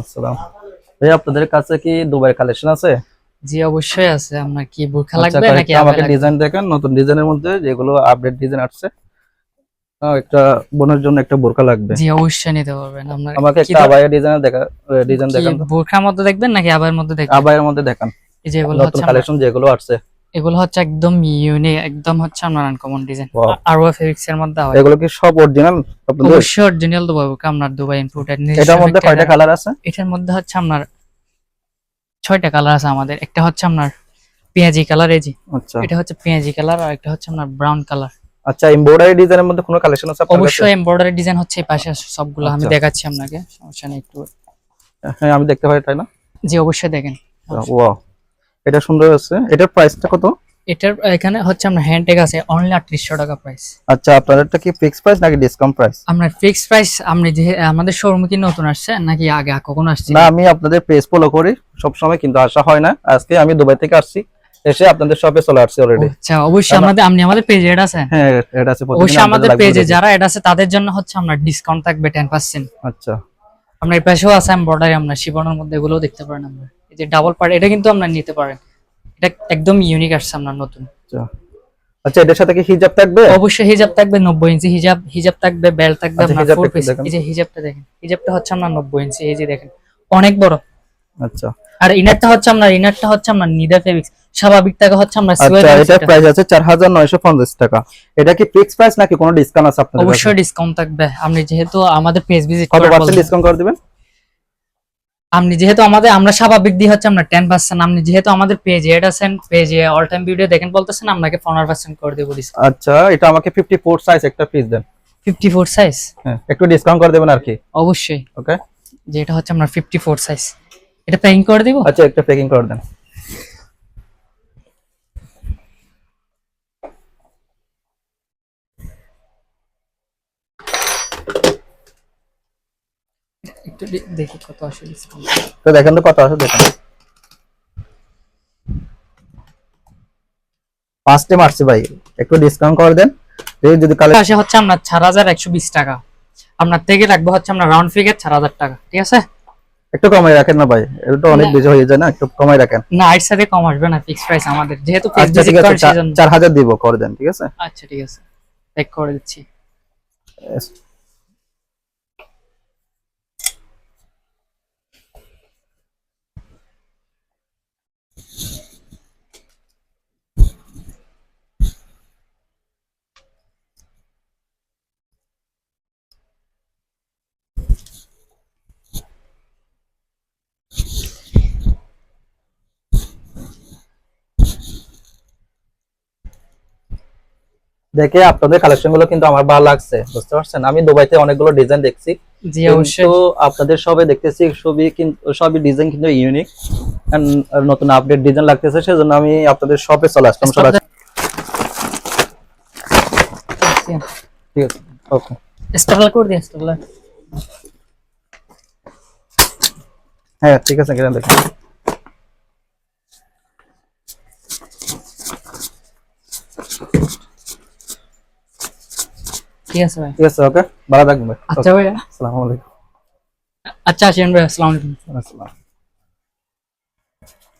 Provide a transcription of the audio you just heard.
আসসালাম ভাই, আপনাদের কাছে কি দুবাই কালেকশন আছে? জি অবশ্যই আছে। আপনার কি বোরখা আচ্ছা, লাগবে নাকি কয়েকটা আবায়া আমাকে লাগবে? ডিজাইন দেখেন, নতুন ডিজাইনের মধ্যে যেগুলো আপডেট ডিজাইন আসছে। একটা বোনের জন্য একটা বোরকা লাগবে। জি অবশ্যই নিতে পারবেন। আপনার আমাকে কি একটা আবায়া ডিজাইনের ডিজাইন কি দেখান তো। বোরখার মধ্যে দেখবেন নাকি আবায়ের মধ্যে দেখবেন? আবায়ের মধ্যে দেখান, এই যে এগুলো নতুন হচ্ছে আপনার, কালেকশন যেগুলো আসছে। এগুলো হচ্ছে একদম ইউনিক, একদম হচ্ছে আপনার uncommon design. Wow, Arwa fabrics এর মধ্যে হয়। এগুলো কি সব অরিজিনাল আপনাদের? অবশ্যই অরিজিনাল দুবাই বোরখা, আপনার দুবাই ইম্পোর্টেড নিজস্ব এটার মধ্যে কয়টা ফ্যাক্টরি। কালার আছে? এটার মধ্যে হচ্ছে আপনার 6টা কালার আছে আমাদের। একটা হচ্ছে আপনার পেঁয়াজি কালার, এই যে আচ্ছা এটা হচ্ছে পেঁয়াজি কালার, আর একটা হচ্ছে আপনার ব্রাউন কালার। আচ্ছা, এমব্রয়ডারি ডিজাইনের মধ্যে কোনো কালেকশন আছে আপনার কাছে? অবশ্যই এমব্রয়ডারি ডিজাইন হচ্ছে এই পাশে আছে সবগুলো, আমি আচ্ছা, দেখাচ্ছি আপনাকে, সমস্যা নেই একটু। হ্যাঁ আমি দেখতে পাই, তাই না? জি অবশ্যই দেখেন। ওয়াও, এটা সুন্দর আছে। এটার প্রাইসটা কত? এটার এখানে হচ্ছে আপনার হ্যান্ডটেগ আছে অনলি 3800 টাকা প্রাইস। আচ্ছা, আপনাদেরটা কি ফিক্স প্রাইস নাকি ডিসকাউন্ট প্রাইস? আপনার ফিক্স প্রাইস। আপনি যে আমাদের শোরুমে কি নতুন আসছে নাকি আগে কখনো আসছে? না, আমি আপনাদের পেজ ফলো করি সব সময়, কিন্তু আসা হয় না। আজকে আমি দুবাই থেকে আসছি, এসে আপনাদের শপে চলে আসছি অলরেডি। আচ্ছা অবশ্যই আমাদের পেজে এড আছে। হ্যাঁ, এটা আছে, প্রতিদিন অবশ্যই আপনাদের আমাদের লাইভ পেজে দেখি। যারা এড আছে তাদের জন্য হচ্ছে আপনার ডিসকাউন্ট থাকবে 10%। আচ্ছা আপনার এই পাশেও আছে এমব্রয়ডারি, আপনার শিবনের মধ্যে এগুলোও দেখতে পারেন। আমরা এই যে ডাবল পার্ট, এটা কিন্তু আপনার নিতে পারেন। এটা একদম ইউনিক আসছে আপনার নতুন। আচ্ছা আচ্ছা, এটার সাথে কি হিজাব থাকবে? অবশ্যই হিজাব থাকবে, 90 ইঞ্চি হিজাব। হিজাব থাকবে, বেল্ট থাকবে, আচ্ছা, আপনার হিজাবটা ফোর একটু পিস। দেখেন। এই যে হিজাবটা দেখেন, হিজাবটা হচ্ছে আপনার 90 ইঞ্চি, এই যে দেখেন অনেক বড়। আচ্ছা আর ইনারটা হচ্ছে আপনার নিদা ফেব্রিক্স। স্বাভাবিক টাকা হচ্ছে আমরা আচ্ছা, সুয়েটার এটার প্রাইস আছে 4950 টাকা। এটা কি ফিক্স প্রাইস নাকি কোনো ডিসকাউন্ট আছে আপনাদের কাছে? অবশ্যই ডিসকাউন্ট থাকবে। আপনি যেহেতু আমাদের পেজ ভিজিট কত করেন, পার্সেন্ট ডিসকাউন্ট করে দিবেন? আপনি যেহেতু আমরা স্বাভাবিক দিয়ে হচ্ছে আমরা 10%, আপনি যেহেতু আমাদের পেজে এড আছেন, পেজে অল টাইম ভিডিও দেখেন বলতেছেন, আপনাকে 15% করে দেবো ডিসকাউন্ট। আচ্ছা, এটা আমাকে 54 সাইজ একটা পিস দেন। 54 সাইজ? হ্যাঁ, একটু ডিসকাউন্ট করে দেবেন আর কি। অবশ্যই। ওকে, যে এটা হচ্ছে আপনার 54 সাইজ, এটা প্যাকিং করে দিব। আচ্ছা একটা প্যাকিং করে দেন। একটু দেখি কত আসে ডিসকাউন্ট। তো দেখেন তো কত আছে, দেখেন। 5টে মারছি ভাই, একটু ডিসকাউন্ট করে দেন। যদি কালে আসে হচ্ছে আপনার 4120 টাকা। আপনার থেকে রাখবো হচ্ছে আমরা রাউন্ড ফিগার 4000 টাকা, ঠিক আছে? একটু কমাই রাখেন না ভাই, এটা তো অনেক না। বেশি হয়ে যায় না, একটু কমাই রাখেন। না, এর সাথে কম আসবে না, ফিক্স প্রাইস আমাদের, যেহেতু পেজ আচ্ছা ভিজিট ঠিক আছে, করেন সেজন্য। 4000 দিব, করে দেন, ঠিক আছে। আচ্ছা ঠিক আছে, চেক করে দিচ্ছি। Yes. দেখে আপনাদের কালেকশন গুলো কিন্তু আমার ভালো লাগছে, বুঝতে পারছেন। আমি দুবাইতে অনেকগুলো ডিজাইন দেখছি, জি কিন্তু অবশ্যই। আপনাদের সবে দেখতেছি সবই কিন্তু সবই ডিজাইন কিন্তু ইউনিক এন্ড নতুন আপডেট ডিজাইন লাগতেছে, সেজন্য আমি আপনাদের শপে চলে আসলাম সরাসরি। ঠিক আছে, ওকে। স্টারলা করে দিন, স্টারলা। হ্যাঁ ঠিক আছে, কেন দেখেন। ঠিক আছে ভাই। ঠিক আছে, ওকে, ভালো থাকবেন ভাই। আচ্ছা ভাই। আসসালামু আলাইকুম। আচ্ছা আসেন ভাই, আসসালামু আলাইকুম। আসসালাম।